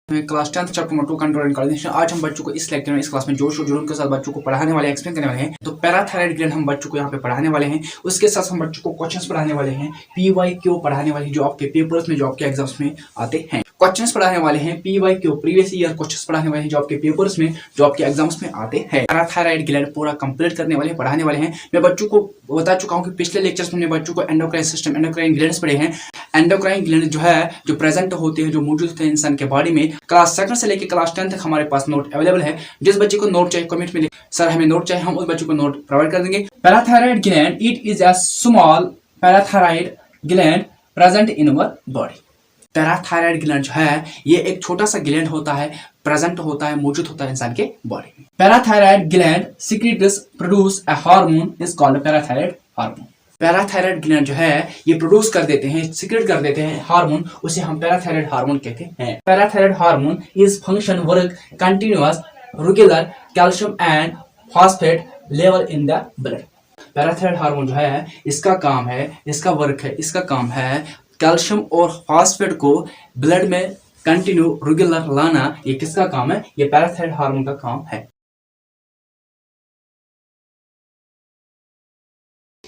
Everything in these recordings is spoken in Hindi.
Class 10 chapter number 2 control and coordination. आज हम बच्चों को इस लेक्चर में इस क्लास में जोश और जुनून के साथ बच्चों को पढ़ाने वाले एक्सप्लेन करने वाले हैं। तो पैराथायराइड ग्लैंड हम बच्चों को यहाँ पे पढ़ाने वाले हैं। उसके साथ हम बच्चों को क्वेश्चंस पढ़ाने वाले हैं, PYQ पढ़ाने वाले हैं जो आपके पेपर्स में जो आपके एग्जाम्स में आते हैं। क्वेश्चंस पढ़ाने वाले हैं PYQ प्रीवियस ईयर क्वेश्चंस पढ़ाने वाले हैं जो आपके पेपर्स में जो आपके एग्जाम्स में आते हैं। पैराथायराइड ग्लैंड पूरा कंप्लीट करने वाले पढ़ाने वाले हैं। मैं बच्चों को बता चुका हूँ कि पिछले लेक्चर्स में बच्चों को एंडोक्राइन सिस्टम एंडोक्राइन ग्लैंड्स पढ़े हैं। एंडोक्राइन ग्लैंड जो है जो प्रेजेंट होते हैं जो मौजूद होते हैं इंसान के बॉडी में। क्लास 2 से लेकर क्लास 10 तक हमारे पास नोट अवेलेबल है। जिस बच्चे को नोट चाहिए कमेंट में सर हमें नोट चाहिए, हम उस बच्चे को नोट प्रोवाइड कर देंगे। Parathyroid gland it is a small parathyroid gland present in our body. Parathyroid gland जो है ये एक छोटा सा ग्लैंड होता है, प्रेजेंट होता है, मौजूद होता है इंसान के बॉडी में। Parathyroid gland secrets produce a hormone is called parathyroid hormone. Parathyroid gland जो है ये प्रोड्यूस कर देते हैं, सीक्रेट कर देते हैं हार्मोन, उसे हम पैराथायराइड हार्मोन कहते हैं। Parathyroid hormone is function work continuous regular calcium and phosphate level in the blood. Parathyroid hormone जो है इसका काम है, इसका वर्क है, इसका काम है कैल्शियम और फॉस्फेट को ब्लड में कंटिन्यू रेगुलर लाना। ये किसका काम है? ये पैराथायराइड हार्मोन का काम है।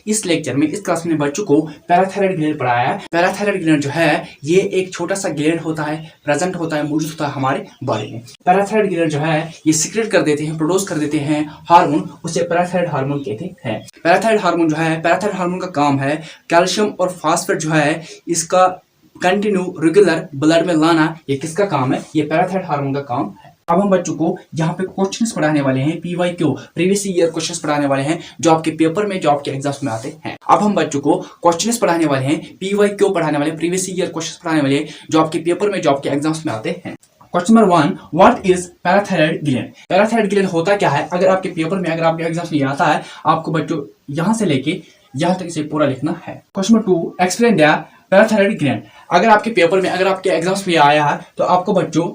इस लेक्चर में इस क्लास में बच्चों को पैराथायराइड ग्लैंड पढ़ाया है। पैराथायराइड ग्लैंड जो है ये एक छोटा सा ग्लैंड होता है, प्रेजेंट होता है, मौजूद होता है हमारे बॉडी में। पैराथायराइड ग्लैंड जो है ये सीक्रेट कर देते हैं, प्रोड्यूस कर देते हैं हार्मोन, उसे पैराथायराइड हार्मोन कहते हैं। पैराथायराइड हार्मोन जो है, पैराथायराइड हार्मोन का काम है कैल्शियम और फॉस्फेट जो है इसका कंटिन्यू रेगुलर ब्लड में लाना। ये किसका काम है? ये पैराथायराइड हार्मोन का काम है। अब हम बच्चों को यहाँ पे क्वेश्चंस पढ़ाने वाले हैं, PYQ प्रीवियस ईयर क्वेश्चंस पढ़ाने वाले हैं जो आपके पेपर में जो आपके एग्जाम्स में आते हैं। अब हम बच्चों को क्वेश्चंस पढ़ाने वाले हैं, PYQ पढ़ाने वाले, प्रीवियस ईयर क्वेश्चंस पढ़ाने वाले जो आपके पेपर में जो आपके एग्जाम्स में आते हैं। Question number 1, what is parathyroid gland? Parathyroid gland होता क्या है? अगर आपके पेपर में, अगर आपके एग्जाम्स में आता है, आपको बच्चों यहाँ से लेके यहाँ तक इसे पूरा लिखना है। Question number 2, explain the parathyroid gland. अगर आपके पेपर में, अगर आपके एग्जाम्स में आया है तो आपको बच्चों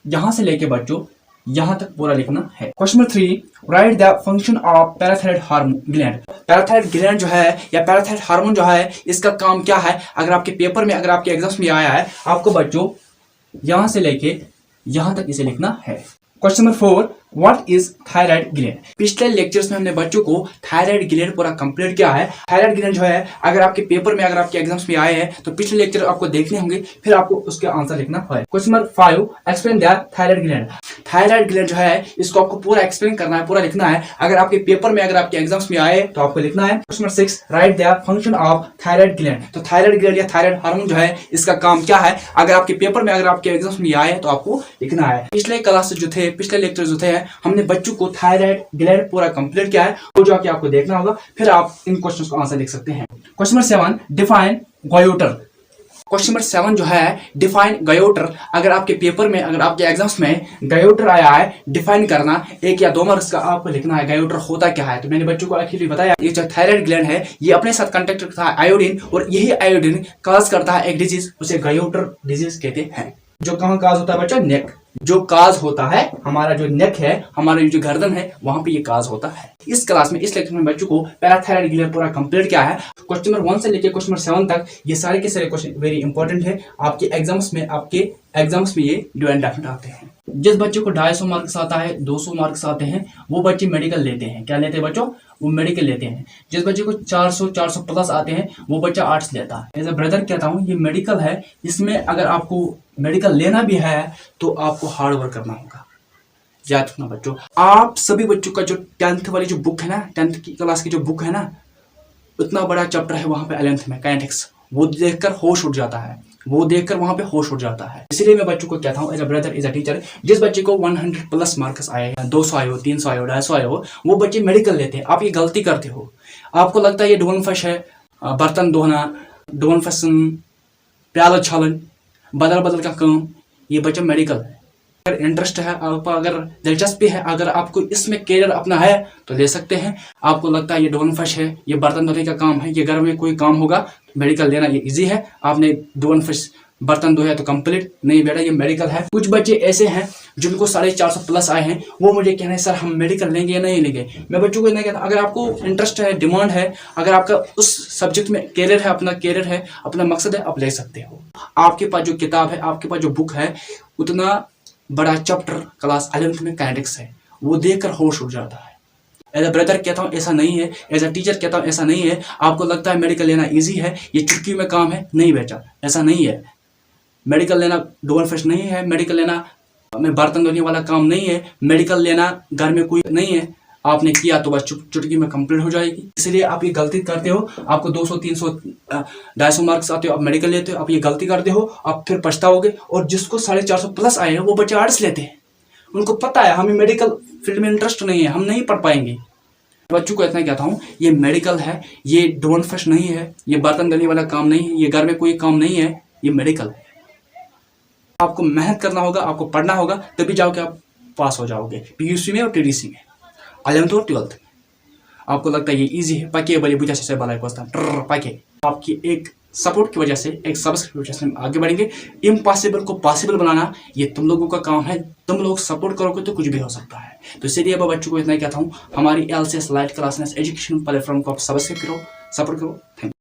यहां से लेके बच्चों यहां तक पूरा लिखना है। Question number 3, right the function of parathyroid hormone gland. Parathyroid gland जो है या पैराथायराइड हार्मोन जो है इसका काम क्या है? अगर आपके पेपर में, अगर आपके एग्जाम्स में आया है, आपको बच्चों यहां से लेके यहां तक इसे लिखना है। Question number 4, what is thyroid gland? पिछले लेक्चर्स में हमने बच्चों को थायराइड ग्लैंड पूरा कंप्लीट किया है। थायराइड ग्लैंड जो है अगर आपके पेपर में, अगर आपके एग्जाम्स में आए हैं तो पिछले लेक्चर आपको देखने होंगे, फिर आपको उसके आंसर लिखना है। Question number 5, explain the thyroid gland. Thyroid gland जो है इसको आपको पूरा एक्सप्लेन करना है, पूरा लिखना है। अगर आपके पेपर में, अगर आपके एग्जाम्स में आए तो आपको लिखना है। Question number 6, right the function of thyroid gland. तो थायराइड ग्लैंड या थायराइड हार्मोन जो है इसका काम क्या है? अगर आपके पेपर में, अगर आपके एग्जाम्स में आए तो आपको लिखना है। पिछले क्लास जो थे, पिछले लेक्चर जो थे, हमने बच्चों को थायराइड ग्लैंड पूरा कंप्लीट किया है, वो जाके आपको देखना होगा, फिर आप इन क्वेश्चंस को आंसर लिख सकते हैं। Question number 7, define goitre. Question number 7 जो है डिफाइन गोयोटर। अगर आपके पेपर में, अगर आपके एग्जाम्स में गोयोटर आया है, डिफाइन करना 1 या 2 मार्क्स का आपको लिखना है। गोयोटर होता क्या है? तो मैंने बच्चों को एक्चुअली बताया, ये जो थायराइड ग्लैंड है ये अपने साथ कंटेक्ट करता है आयोडीन, और यही आयोडीन काज करता है एक डिजीज, उसे गोयोटर डिजीज कहते हैं। जो कहाँ काज होता है बच्चा? नेक। जो काज होता है, हमारा जो नेक है, हमारा जो गर्दन है, वहां पे ये काज होता है। इस क्लास में, इस लेक्चर में बच्चों को पैराथायराइड ग्लैंड पूरा कंप्लीट किया है। क्वेश्चन नंबर 1 से लेकर क्वेश्चन नंबर 7 तक ये सारे के सारे क्वेश्चन वेरी इंपॉर्टेंट है। आपके एग्जाम्स में ये डू एंड डेफिनेट आते हैं। जिस बच्चे को 250 मार्क्स आता है, 200 मार्क्स आते हैं, वो बच्चे मेडिकल लेते हैं। क्या लेते हैं बच्चों? वो मेडिकल लेते हैं। जिस बच्चे को 400 प्लस आते हैं वो बच्चा आर्ट्स लेता है। एज अ ब्रदर कहता हूँ ये मेडिकल है, इसमें अगर आपको मेडिकल लेना भी है तो आपको हार्ड वर्क करना होगा। याद रखना बच्चों, आप सभी बच्चों का जो 10th वाली जो बुक है ना, 10th की क्लास की जो बुक है ना, उतना बड़ा चैप्टर है वहां पे 11th में काइनेटिक्स, वो देखकर होश उठ जाता है, वो देखकर वहां पे होश उठ जाता है। इसलिए मैं बच्चों को कहता हूँ as a brother, as a teacher, जिस बच्चे को 100 प्लस मार्क्स आए, 200 आए हो, 300 आए हो, 250 आए हो, वो बच्चे मेडिकल लेते हैं। आप ये गलती करते हो। आपको लगता है ये डोनफश है, बर्तन धोना, डोनफसन, प्याला छालन, बदल बदल का काम, ये बच्चा मेडिकल है। अगर इंटरेस्ट है, आपको अगर दिलचस्पी है, अगर आपको इसमें कैरियर अपना है तो ले सकते हैं। आपको लगता है ये डोनफश है, ये बर्तन धोने का काम है, ये घर में कोई काम होगा, मेडिकल लेना ये इजी है, आपने डोनफश बर्तन धोया तो कंप्लीट नहीं बेटा, ये मेडिकल है। कुछ बच्चे ऐसे हैं जिनको 450 प्लस आए हैं, वो मुझे कह रहे हैं सर हम मेडिकल लेंगे या नहीं लेंगे। मैं बच्चों को इतना कहता हूं, अगर आपको इंटरेस्ट है, डिमांड है, अगर आपका उस सब्जेक्ट में कैरियर है, अपना कैरियर है, अपना मकसद है, आप ले सकते हो। आपके पास जो किताब है, आपके पास जो बुक है, उतना बड़ा चैप्टर क्लास 11th में काइनेटिक्स है, वो देखकर होश उड़ जाता है। एज अ ब्रदर कहता हूँ ऐसा नहीं है, एज अ टीचर कहता हूँ ऐसा नहीं है। आपको लगता है मेडिकल लेना इजी है, ये चुटकी में काम है, नहीं बेटा ऐसा नहीं है। मेडिकल लेना डबल फेस नहीं है, मेडिकल लेना में बर्तन धोने वाला काम नहीं है, मेडिकल लेना घर में कोई नहीं है, आपने किया तो बस चुटकी में कंप्लीट हो जाएगी। इसलिए आप ये गलती करते हो, आपको 200 300 250 मार्क्स आते हो, आप मेडिकल लेते हो, आप ये गलती करते हो, आप फिर पछताओगे। और जिसको 450 प्लस आए हैं वो बच्चे आर्ट्स लेते हैं, उनको पता है हमें मेडिकल फील्ड में इंटरेस्ट नहीं है, हम नहीं पढ़ पाएंगे। बच्चों को इतना कहता हूँ, ये मेडिकल है, ये डोंट फर्स्ट नहीं है, ये बर्तन धोने वाला काम नहीं है, ये घर में कोई काम नहीं है, ये मेडिकल है। आपको मेहनत करना होगा, आपको पढ़ना होगा, तभी जाओगे आप पास हो जाओगे पीयूसी में और टीडीसी में, 11th और 12th में। आपको लगता है ये इजी है, पके बड़े बुझा से बाला पके। आपकी एक सपोर्ट की वजह से, एक सब्सक्राइब की वजह से हम आगे बढ़ेंगे। इम्पॉसिबल को पॉसिबल बनाना ये तुम लोगों का काम है, तुम लोग सपोर्ट करोगे तो कुछ भी हो सकता है। तो इसलिए अब बच्चों को इतना कहता हूँ, हमारी LCS light classes education platform को आप सब्सक्राइब करो, सपोर्ट करो। Thank you.